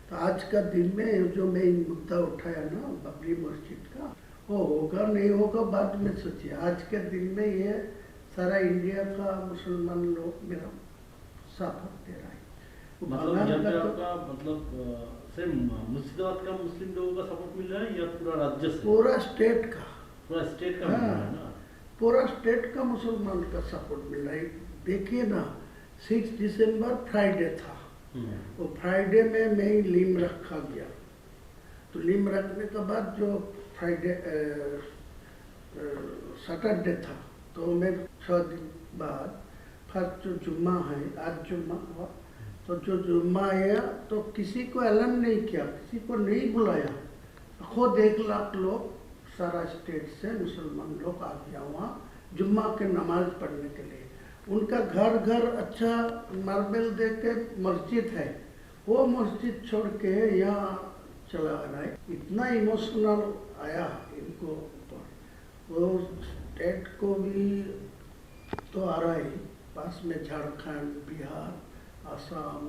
तो आज का दिन में जो मैं मुद्दा उठाया ना बाबरी मस्जिद का, वो होगा नहीं होगा बाद में सोचिए। आज के दिन में ये सारा इंडिया का मुसलमान लोग मेरा सपोर्ट दे रहा है। मतलब यहाँ पे आपका मतलब सिर्फ मुर्शिदाबाद का मुस्लिम लोगों का सपोर्ट मिल रहा है या पूरा राज्य से? पूरा स्टेट का, पूरा स्टेट का मिल रहा है ना? पूरा स्टेट का मुसलमान का सपोर्ट मिल रहा है। देखिए ना, 6 दिसंबर फ्राइडे था, वो फ्राइडे में मैं लीम रखा गया। तो लीम रखने के बाद जो फ्राइडे सैटरडे था, तो मैं 6 दिन बाद फर्स्ट जो जुम्मा है, आज जुम्मा हुआ, तो जो जुम्मा आया तो किसी को ऐलान नहीं किया, किसी को नहीं बुलाया। खुद 1 लाख लोग सारा स्टेट से मुसलमान लोग आ गया वहाँ जुम्मा के नमाज पढ़ने के लिए। उनका घर घर अच्छा मार्बल दे के मस्जिद है, वो मस्जिद छोड़ के यहाँ चला रहा है। इतना इमोशनल आया इनको ऊपर। वो स्टेट को भी तो आ रहा है, पास में झारखंड, बिहार, असम,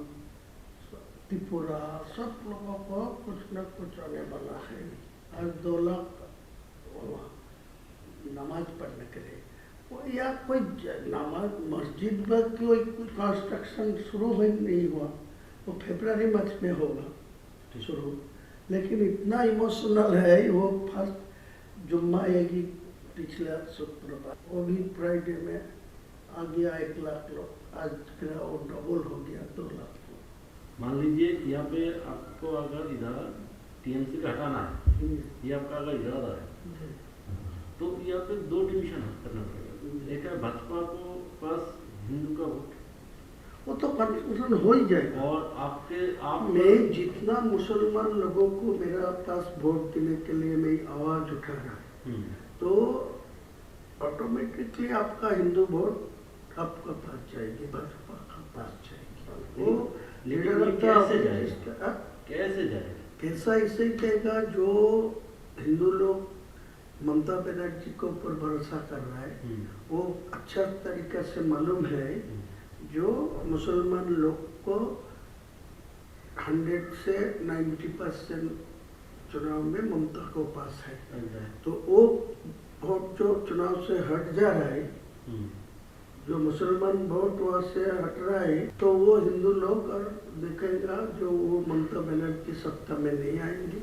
त्रिपुरा, सब लोगों को कुछ न कुछ आने वाला है। आज 2 लाख नमाज पढ़ने के लिए, वो या कोई नमाज मस्जिद पर कोई कंस्ट्रक्शन शुरू नहीं हुआ, वो फरवरी मार्च में होगा शुरू। लेकिन इतना इमोशनल है, वो फर्स्ट जुम्मा आएगी पिछला शुक्रवार, वो भी फ्राइडे में आ गया 1 लाख लोग। आज फिर वो डबल हो गया 2 लाख लोग। मान लीजिए यहाँ पे आपको अगर इधर टीएमसी का हटाना है, ये आपका अगर इरादा है, तो यहाँ पे 2 डिवीजन करना पड़ेगा। एक है भाजपा को पास हिंदू का वोट, वो तो कन्फ्यूजन हो ही जाएगा। और आप मैं जितना मुसलमान लोगों को मेरा पास वोट देने के लिए मैं आवाज उठा रहा है, तो ऑटोमेटिकली आपका हिंदू वोट आपका पास जाएगी, भाजपा का पास जाएगी। वो कैसे जाएगा? कैसा इसे कहेगा, जो हिंदू लोग ममता बनर्जी के ऊपर भरोसा कर रहा है, वो अच्छा तरीका से मालूम है जो मुसलमान लोग को 100 से 90% चुनाव में ममता को पास है। तो वो वोट जो चुनाव से हट जा रहा है, जो मुसलमान वोट वहाँ से हट रहा है, तो वो हिंदू लोग और देखेगा जो वो ममता बनर्जी सत्ता में नहीं आएंगे,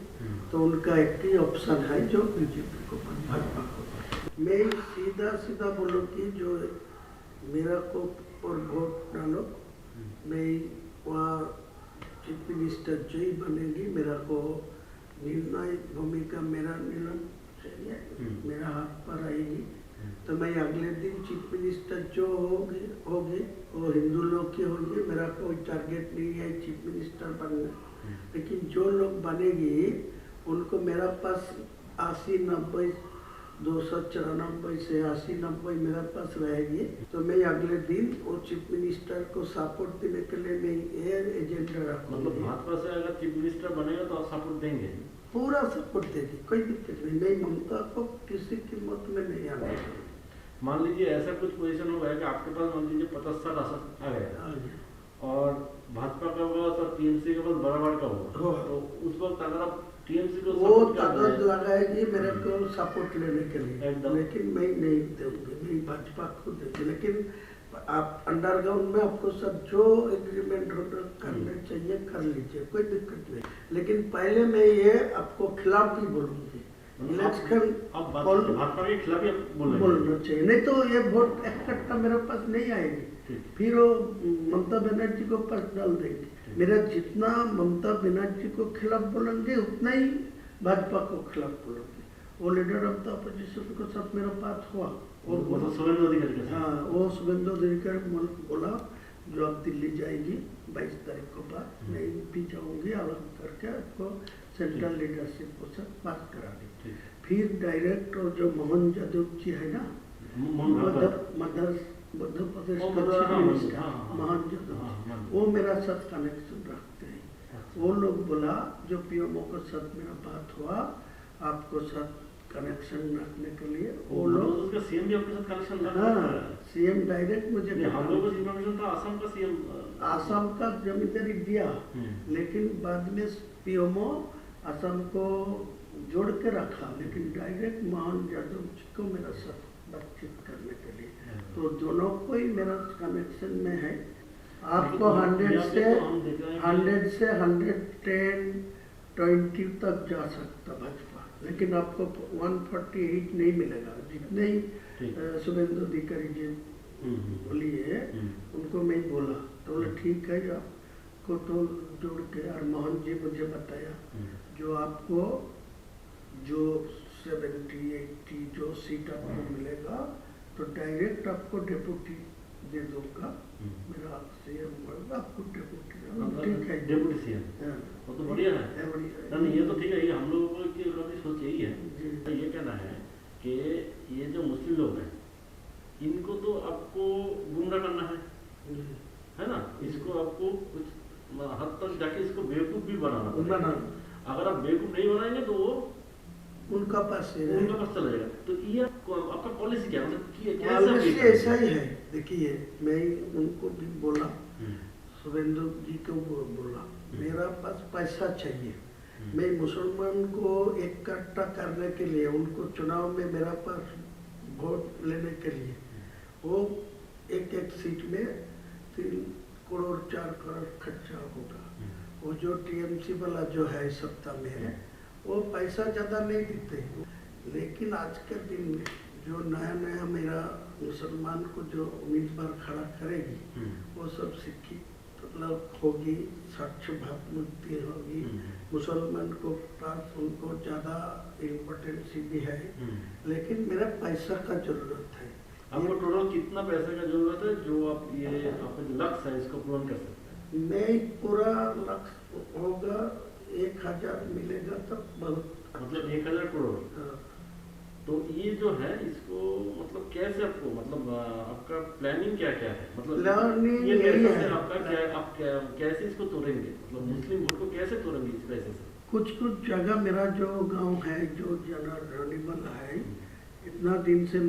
तो उनका एक ही ऑप्शन है जो बीजेपी को, भाजपा को। मैं सीधा बोलूँ कि जो मेरा को और वोट डालो, मैं वहाँ चीफ मिनिस्टर जो ही बनेगी, मेरा को निर्णायक भूमिका मेरा निर्णय चाहिए, मेरा हाथ पर आएगी। तो मैं अगले दिन चीफ मिनिस्टर जो होगी वो हिंदू लोग की होगी। मेरा कोई टारगेट नहीं है चीफ मिनिस्टर बनना, लेकिन जो लोग बनेगी उनको मेरा पास 80-90, 294 से 80-90 मेरा पास रहेगी। तो मैं अगले दिन वो चीफ मिनिस्टर को सपोर्ट देने के लिए मैं ये एजेंडा रखूँगा। मतलब भाजपा से अगर चीफ मिनिस्टर बनेगा तो आप सपोर्ट देंगे? पूरा सपोर्ट देगी, कोई दिक्कत नहीं। नहीं, ममता को किसी कीमत में नहीं आना चाहिए। मान लीजिए ऐसा कुछ पोजीशन हो गया कि आपके पास मान लीजिए 50-60 आसन आ गया और भाजपा का होगा तो टीएमसी के पास बराबर का होगा, तो उस वक्त अगर आप टीएमसी को वो ताकत लगाएगी मेरे को सपोर्ट लेने के लिए, लेकिन मैं नहीं दूंगी, मैं भाजपा को दूंगी। लेकिन आप अंडरग्राउंड में आपको सब जो एग्रीमेंट करने चाहिए कर लीजिए, कोई दिक्कत नहीं। लेकिन पहले मैं ये आपको खिलाफ ही बोलूँगी, इलेक्शन भाजपा के खिलाफ ही बोलना चाहिए, नहीं तो ये वोट इकट्ठा मेरे पास नहीं आएगी, फिर वो ममता बनर्जी को पास डाल देंगे। मेरा जितना ममता बनर्जी को खिलाफ बोलेंगे उतना ही भाजपा को खिलाफ बोलेंगे। वो लीडर ऑफ द अपोजिशन को सब मेरा पास हुआ, और वो शुभेंदु अधिकारी, हाँ वो शुभेंदु अधिकारी बोला जो अब दिल्ली जाएगी 22 तारीख को बाद, मैं भी जाऊँगी, अलग करके आपको सेंट्रल लीडरशिप को सब बात करा दी। फिर डायरेक्ट और जो मोहन यादव जी है ना, मध्य प्रदेश का चीफ मिनिस्टर मोहन यादव, वो मेरा साथ कनेक्शन रखते हैं। वो लोग बोला जो पीएमओ के साथ मेरा बात हुआ, आपको साथ कनेक्शन रखने के लिए वो मतलब लोग। उसका सीएम भी आपके साथ कनेक्शन रखा हाँ, है? सीएम डायरेक्ट मुझे नहीं, हम लोगों को इन्फॉर्मेशन था आसाम का सीएम। आसाम का जमींदारी दिया, लेकिन बाद में पीएमओ आसाम को जोड़ के रखा, लेकिन डायरेक्ट मोहन यादव जी को मेरा साथ बातचीत करने के लिए। तो दोनों को ही मेरा कनेक्शन में है। आपको 100 से 110, 20 तक जा सकता भाजपा, लेकिन आपको 148 नहीं मिलेगा। जितने ही शुभेंदु अधिकारी जी बोलिए उनको मैं बोला, तो बोले ठीक है, आपको तो जोड़ के। और मोहन जी मुझे बताया जो आपको जो 70-80 जो सीट आपको मिलेगा तो डायरेक्ट आपको डेप्यूटी दे दूंगा, मेरा सीएम होगा आपको डेप्यूटी। ठीक है, डेप्यूटी सीएम वो तो बढ़िया है। नहीं, ये तो ठीक है, ये हम लोगों की सोच यही है। ये कहना है कि ये जो मुस्लिम लोग हैं इनको तो आपको गुमराह करना है ना, इसको आपको कुछ हद तक जाके इसको बेवकूफ भी बनाना पड़ेगा। अगर आप बेवकूफ नहीं बनाएंगे तो वो उनका पास चला जाएगा। तो ये आपका पॉलिसी क्या मतलब पॉलिसी ऐसा ही है। देखिए, मैं उनको भी बोला, शुभेंदु जी को बोला, मेरा पास पैसा चाहिए। मैं मुसलमान को इकट्ठा करने के लिए, उनको चुनाव में मेरा पास वोट लेने के लिए, वो एक सीट में 3 करोड़ 4 करोड़ खर्चा होगा। वो जो टीएमसी वाला जो है सत्ता में है, वो पैसा ज़्यादा नहीं देते। लेकिन आज के दिन में जो नया मेरा मुसलमान को जो उम्मीदवार खड़ा करेगी, वो सब शिक्षित होगी, स्वच्छ भाव मुक्ति होगी, मुसलमान को पास उनको ज़्यादा इम्पोर्टेंस भी है। लेकिन मेरा पैसा का जरूरत है। आपको टोटल कितना पैसे का जरूरत है जो आप ये आपका जो लक्ष्य है इसको पूर्ण कर सकते हैं? नहीं, पूरा लक्ष्य होगा 1000 मिलेगा तब बहुत, मतलब 1000 करोड़। तो ये जो है इसको मतलब कैसे आपको मतलब आपका प्लानिंग क्या क्या है? मतलब प्लानिंग ये यही पैसे है। से आपका क्या आप कैसे इसको तोड़ेंगे? मतलब मुस्लिम वोट को कैसे तोड़ेंगे इस पैसे से? कुछ जगह मेरा जो गांव है जो जनरल है, इतना दिन से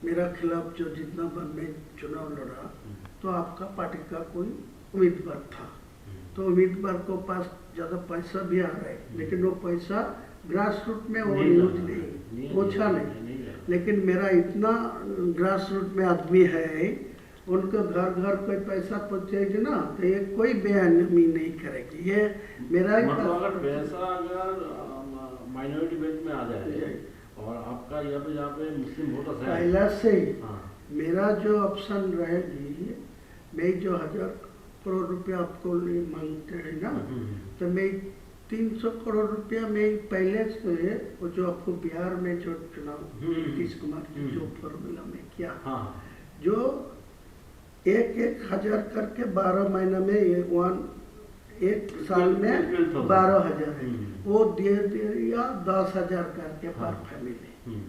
मेरा खिलाफ जो जितना बार मैं चुनाव लड़ा, तो आपका पार्टी का कोई उम्मीदवार था, तो उम्मीदवार को पास ज़्यादा पैसा भी आ रहा है, लेकिन वो पैसा ग्रास रूट में वो यूज नहीं पहुँचा नहीं। लेकिन मेरा इतना ग्रास रूट में आदमी है, उनको घर घर कोई पैसा पहुँचेगी ना, तो ये कोई बेअहमी नहीं करेगी। ये मेरा मतलब अगर पैसा अगर माइनॉरिटी बेल्ट में आ जाए और आपका यहाँ पे मुस्लिम वोटर्स है पहला से ही, मेरा जो ऑप्शन रहेगी, मैं जो 1000 करोड़ रुपया आपको मांगते हैं ना, तो मैं 300 करोड़ रुपया में पहले से वो जो आपको बिहार में जो चुनाव नीतीश कुमार जी जो फॉर्मूला में किया, जो 1,000 करके 12 महीना में एक साल में 12,000 है, वो दे दिया 10,000 करके पर फैमिली।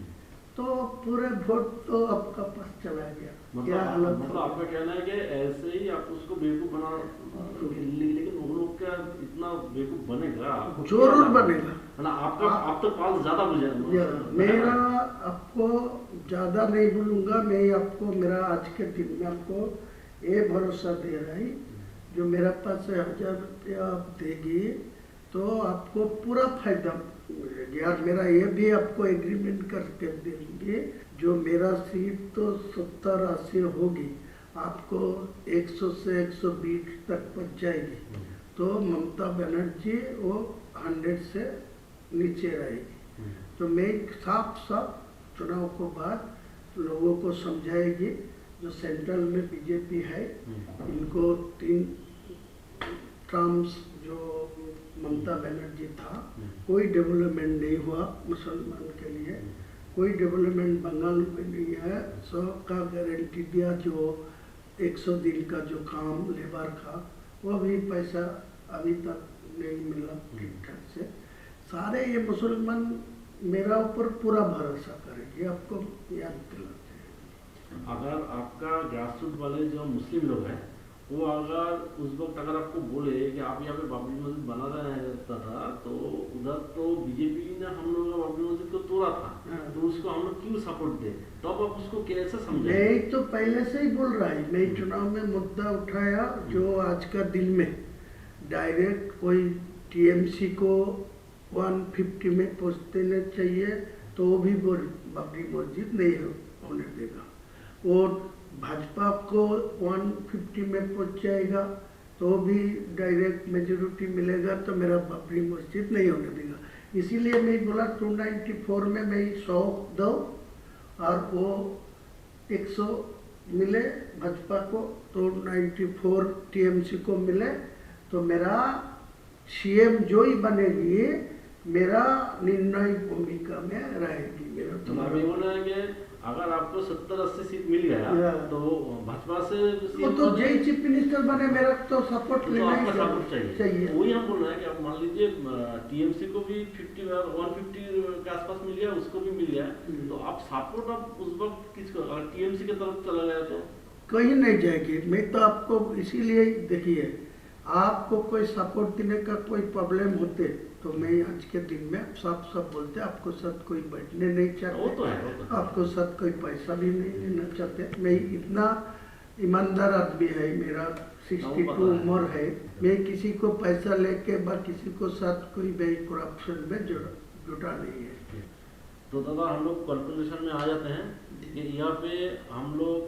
तो पूरे वोट तो आपका पास चला गया। मतलब आपका कहना है कि ऐसे ही आप उसको बेवकूफ बना, लेकिन उन लोग क्या इतना बेवकूफ बनेगा? जरूर बनेगा ना, आपका आप तो पास ज्यादा बुझेगा। मेरा आपको ज्यादा नहीं बोलूंगा, मैं आपको मेरा आज के दिन में आपको ये भरोसा दे रहा है, जो मेरा पास 1000 रुपया आप देगी तो आपको पूरा फायदा मिलेगा। और मेरा ये भी आपको एग्रीमेंट करके देंगे, जो मेरा सीट तो 70-80 होगी, आपको 100 से 120 तक पहुँच जाएगी, तो ममता बनर्जी वो 100 से नीचे रहेगी। तो मैं साफ चुनाव को बाद लोगों को समझाएगी, जो सेंट्रल में बीजेपी है, इनको 3 टर्म्स जो ममता बनर्जी था, कोई डेवलपमेंट नहीं हुआ मुसलमान के लिए, कोई डेवलपमेंट बंगाल में नहीं है। 100 का गारंटी दिया, जो 100 दिन का जो काम लेबर का, वो भी पैसा अभी तक नहीं मिला ठीक ठाक से। सारे ये मुसलमान मेरा ऊपर पूरा भरोसा करेंगे, आपको याद दिलाते हैं। अगर आपका ग्रासरूट वाले जो मुस्लिम लोग हैं वो अगर उस वक्त अगर आपको बोले कि आप यहाँ पे बाबरी मस्जिद बना रहे हैं था, तो उधर तो बीजेपी ने हम लोग बाबरी मस्जिद को तोड़ा था, तो उसको हम लोग क्यों सपोर्ट दे, तो अब आप उसको कैसे समझे? मैं तो पहले से ही बोल रहा है, मैं चुनाव में मुद्दा उठाया जो आज का दिन में डायरेक्ट कोई टीएमसी को 150 में पहुँच देना चाहिए, तो वो भी बाबरी मस्जिद नहीं होने देगा। और भाजपा को 150 में पहुँच जाएगा तो भी डायरेक्ट मेजोरिटी मिलेगा, तो मेरा बाबरी मस्जिद नहीं होने देगा। इसीलिए मैं बोला 294 में मैं 100 दो और वो 100 मिले भाजपा को, तो 94 टीएमसी को मिले, तो मेरा सीएम जो ही बनेगी मेरा निर्णायक भूमिका में रहेगी। मेरा तो अभी बोल रहे हैं कि अगर आपको 70-80 सीट मिल गया तो भाजपा से वो तो जय चीफ मिनिस्टर बने, मेरा तो सपोर्ट तो लेना आपका सपोर्ट चाहिए। वही हम बोल रहे हैं कि आप मान लीजिए टीएमसी को भी 50 और 150 के आसपास मिल गया, उसको भी मिल गया, तो आप सपोर्ट आप उस वक्त किसको, अगर टीएमसी की तरफ चला गया तो कहीं नहीं जाएगी। मैं तो आपको इसीलिए देखिए, आपको कोई सपोर्ट देने का कोई प्रॉब्लम होते तो मैं आज के दिन में सब बोलते, आपको साथ कोई बैठने नहीं चाहते, वो तो है। आपको साथ कोई पैसा भी नहीं लेना चाहते। मैं इतना ईमानदार आदमी है, मेरा 62 उम्र है, मैं किसी को पैसा लेके बा किसी को साथ कोई भी करप्शन में जुटा नहीं है। तो दादा हम लोग कंक्लूजन में आ जाते हैं कि यहाँ पे हम लोग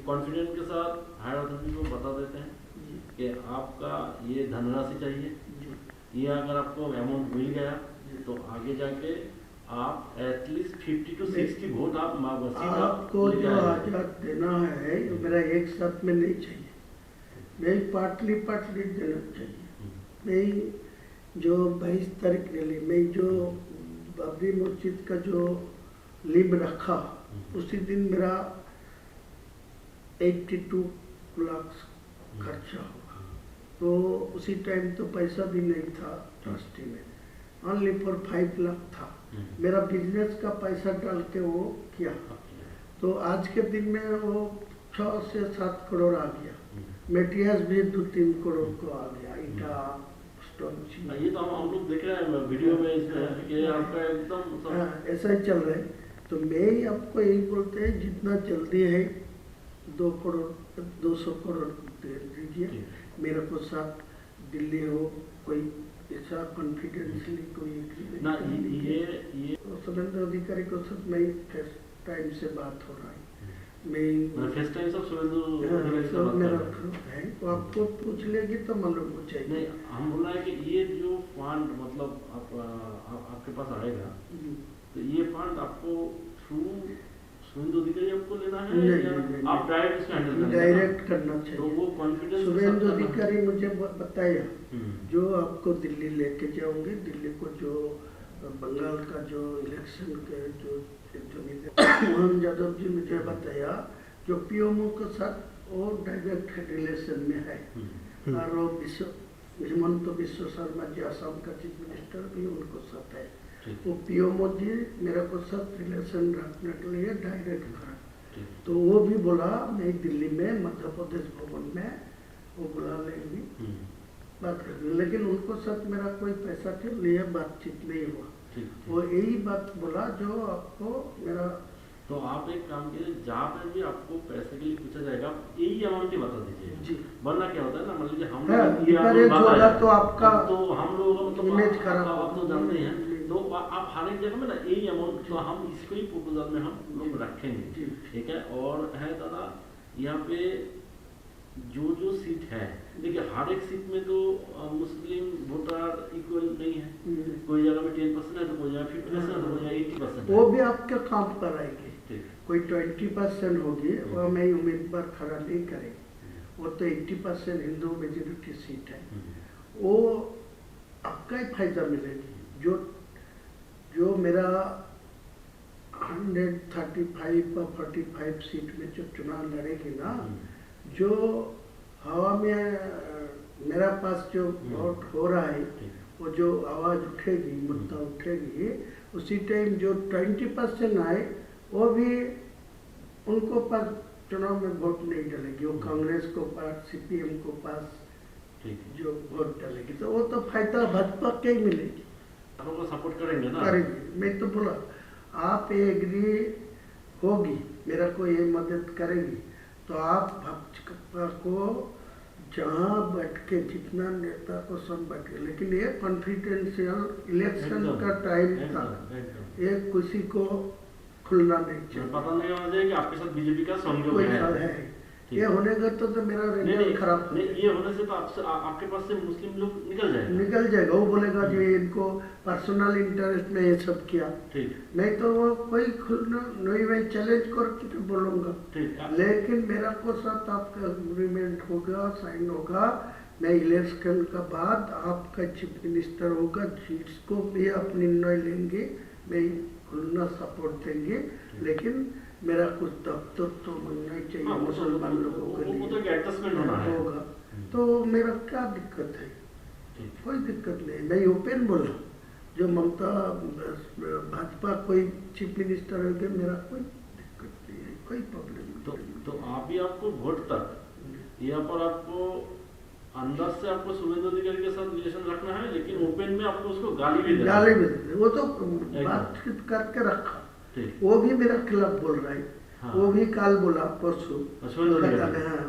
कॉन्फिडेंस के साथ हायर अथॉरिटी को बता देते हैं कि आपका ये धनराशि चाहिए, ये अगर आपको अमाउंट मिल गया तो आगे जाके आप एटलीस्ट 50 to 60 वोट आपको जो आजाद देना है मेरा एक साथ में नहीं चाहिए, मैं पार्टली देना चाहिए। मैं जो 22 तारीख रैली में जो बाबरी मस्जिद का जो लिंब रखा उसी दिन मेरा 82 लाख खर्चा होगा, तो उसी टाइम तो पैसा भी नहीं था ट्रस्टी में, ओनली फॉर 5 लाख था। मेरा बिजनेस का पैसा डाल के वो किया, तो आज के दिन में वो 6 से 7 करोड़ आ गया, मेटेरियल्स भी 2-3 करोड़ को आ गया, ईटा स्टोन। ये तो हम लोग देख रहे हैं वीडियो में इसमें कि आपका एकदम ऐसा ही चल रहा है। तो मैं आपको यही बोलते हैं, जितना जल्दी है 200 करोड़ दे दीजिए मेरे को, साथ दिल्ली हो कोई ऐसा कॉन्फिडेंसली कोई ना, ये सुरेंद्र अधिकारी को सब मैं फर्स्ट टाइम से बात हो रहा है, मैं फर्स्ट टाइम सब सुरेंद्र मेरा है, तो आपको पूछ लेगी तो मालूम हो जाएगी। नहीं, हम बोल रहे हैं कि ये जो फंड मतलब आपके पास आएगा, तो ये फंड आपको थ्रू सुरेंद्र अधिकारी आपको लेना है या आप डायरेक्ट इसको हैंडल करना है? डायरेक्ट करना चाहिए। तो वो कॉन्फिडेंस सुरेंद्र अधिकारी मुझे बताया जो आपको दिल्ली लेके जाओगे, दिल्ली को जो बंगाल का जो इलेक्शन के जो मोहन यादव जी मुझे बताया, जो पीएमओ के साथ वो डायरेक्ट रिलेशन में है, और वो हेमंत बिश्व शर्मा जी असम का चीफ मिनिस्टर भी उनको साथ है, वो पीएमओ जी मेरे को साथ रिलेशन रखने के लिए डायरेक्ट करा। तो वो भी बोला मैं दिल्ली में मध्य प्रदेश भवन में वो बुला लेंगी, बात करेंगे, लेकिन उनको साथ मेरा कोई पैसा के लिए बातचीत नहीं हुआ। वो यही बात बोला जो आपको मेरा। तो आप एक काम कीजिए, जहाँ पे भी आपको पैसे के लिए पूछा जाएगा यही अमाउंट ही बता दीजिए जी, वरना क्या होता है ना, मान लीजिए हम तो आपका तो हम लोग मतलब इमेज खराब आप तो जानते हैं, तो आप हर एक जगह में ना यही अमाउंट, तो हम इसको ही प्रपोजल में हम लोग रखेंगे, ठीक है। और है दादा यहाँ पे जो सीट है, देखिए हर एक सीट में तो मुस्लिम वोटर इक्वल नहीं है, कोई जगह में 10% है तो कोई जगह 50% है तो कोई जगह 80% है। वो भी आपके काम पर आएगी, कोई 20% होगी वो मैं उम्मीदवार खड़ा नहीं करेंगे, वो तो 80% हिंदू मेजोरिटी सीट है, वो आपका ही फायदा मिलेगी। जो मेरा 135 और 45 सीट में जो चुनाव लड़ेगी ना, जो हवा में मेरा पास जो वोट हो रहा है, वो जो आवाज़ उठेगी, मुद्दा उठेगी, उसी टाइम जो 20% आए वो भी उनको पास चुनाव में वोट नहीं डालेगी, वो कांग्रेस को पास, सीपीएम को पास जो वोट डालेगी, तो वो तो फायदा भाजपा के ही मिलेगी। आपको सपोर्ट करेंगे ना? करेंगे। मैं तो बोला आप ये एग्री होगी, मेरा को ये मदद करेगी, तो आप भाजपा को जहाँ बैठ के जितना नेता को सब बैठे, लेकिन ये कॉन्फिडेंशियल इलेक्शन का टाइम था, ये किसी को खुलना नहीं चाहिए, पता नहीं होना चाहिए कि आपके साथ बीजेपी का संयोग है। ये होने का तो मेरा रिजल्ट खराब नहीं, ये होने से तो आपके पास से मुस्लिम लोग निकल जाएगा। वो बोलेगा जो इनको पर्सनल इंटरेस्ट में ये सब किया, नहीं तो वो कोई नहीं, मैं चैलेंज करके बोलूंगा, लेकिन मेरा को साथ आपका एग्रीमेंट होगा, साइन होगा, मैं इलेक्शन का बाद आपका चीफ मिनिस्टर होगा, जिसको भी आप निर्णय लेंगे मैं खुलना सपोर्ट देंगे, लेकिन मेरा कुछ दफ्तर तो बनना ही चाहिए मुसलमान लोगों के लिए, तो एडजस्टमेंट होगा, तो मेरा क्या दिक्कत है? कोई दिक्कत नहीं, मैं ओपन बोल रहा हूँ, जो ममता भाजपा कोई चीफ मिनिस्टर होगा, मेरा कोई दिक्कत नहीं है, कोई प्रॉब्लम नहीं। तो आप ही आपको वोट तक यहाँ पर आपको अंदर से आपको शुभेंदु अधिकारी के साथ रिलेशन रखना है, लेकिन ओपन में आपको उसको गाली भी देते, वो तो बातचीत करके रखा, वो भी मेरा खिलाफ बोल रहा है। हाँ। वो भी काल बोला परसों,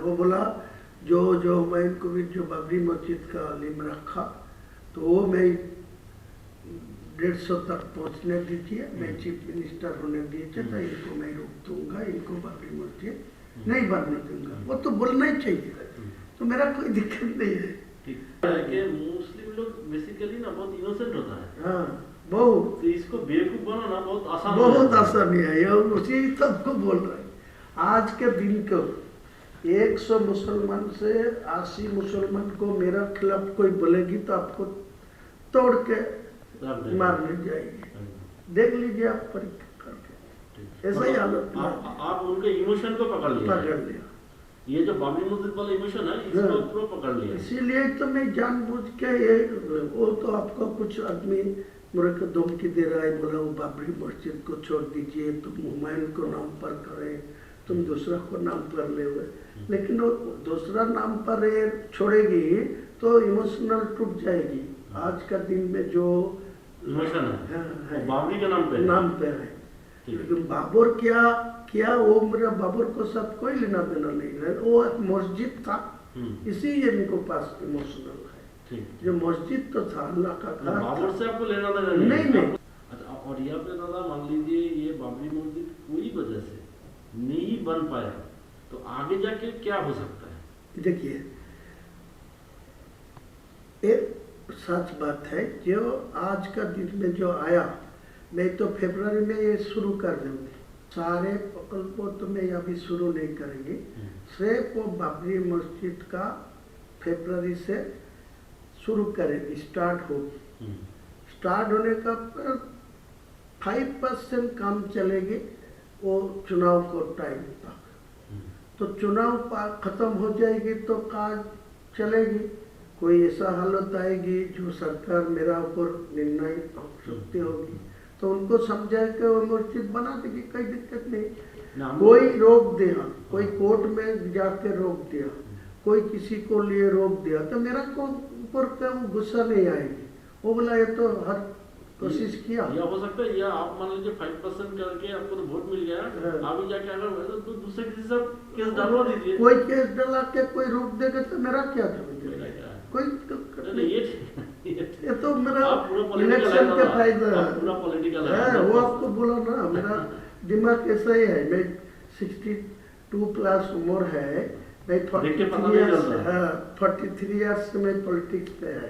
वो बोला जो मैं इनको भी जो बाबरी मस्जिद का लिम रखा, तो वो मैं 150 तक पहुंचने दीजिए, मैं चीफ मिनिस्टर होने दीजिए, तो इनको मैं रोक दूंगा, इनको बाबरी मस्जिद नहीं बनने दूंगा। वो तो बोलना ही चाहिए, तो मेरा कोई दिक्कत नहीं है। मुस्लिम लोग बेसिकली ना बहुत इनोसेंट होता है। हाँ, बहुत, तो इसको बेवकूफ बनाना बहुत आसान है, ये उसी सबको बोल रहे हैं। आज के दिन को 100 मुसलमान से 80 मुसलमान को मेरा खिलाफ कोई बोलेगी तो आपको तोड़ के मारने जाएगी, देख लीजिए आप परीक्षा करके, ऐसा ही हालत। आप उनके इमोशन को पकड़ लिया, ये जो बाबरी मस्जिद वाला इमोशन है इसको पूरा पकड़ लिया, इसीलिए तो मैं जानबूझ के ये, वो तो आपको कुछ आदमी मेरे को धमकी दे रहा है, बोला वो बाबरी मस्जिद को छोड़ दीजिए, तुम हुमायूं को नाम पर करें, तुम दूसरा को नाम पर ले हुए, लेकिन वो दूसरा नाम पर छोड़ेगी तो इमोशनल टूट जाएगी। आज का दिन में जो इमोशन है बाबरी के नाम पे है, लेकिन बाबर क्या वो मेरा बाबर को साथ कोई लेना देना नहीं है, वो एक मस्जिद था, इसीलिए इनको पास इमोशनल है। जो मस्जिद तो था अल्लाह का घर, बाबर से आपको लेना देना नहीं। अच्छा, और यहाँ पे दादा मान लीजिए ये बाबरी मस्जिद कोई वजह से नहीं बन पाया, तो आगे जाके क्या हो सकता है? देखिए, एक सच बात है, जो आज का दिन में जो आया, मैं तो फरवरी में ये शुरू कर दूंगी, सारे प्रकल्पों तो मैं अभी शुरू नहीं करेंगे, सिर्फ वो बाबरी मस्जिद का फरवरी से शुरू करेंगे, स्टार्ट होगी, स्टार्ट होने का 5% काम चलेगी वो चुनाव को टाइम तक, तो चुनाव खत्म हो जाएगी तो काम चलेगी। कोई ऐसा हालत आएगी जो सरकार मेरा ऊपर निर्णय हो सकती होगी, तो उनको समझा के वो मस्जिद बना देगी, कोई दिक्कत नहीं। कोई रोक दिया, कोई कोर्ट में जाके रोक दिया, कोई किसी को लिए रोक दिया, तो मेरा को ऊपर का गुस्सा नहीं आएगी, वो बोला ये तो हर कोशिश किया। या हो सकता है, या आप मान लीजिए 5% करके आपको तो वोट मिल गया, अभी जाके अगर तो दूसरे किसी से केस डलवा दीजिए, कोई केस डला के कोई रोक देगा तो मेरा क्या समझेगा, कोई ये तो मेरा इलेक्शन का फायदा है, वो आपको बोला ना, मेरा दिमाग ऐसा ही है, मैं 62 प्लस उम्र है, मैं 43 इयर्स से मैं पॉलिटिक्स पे है,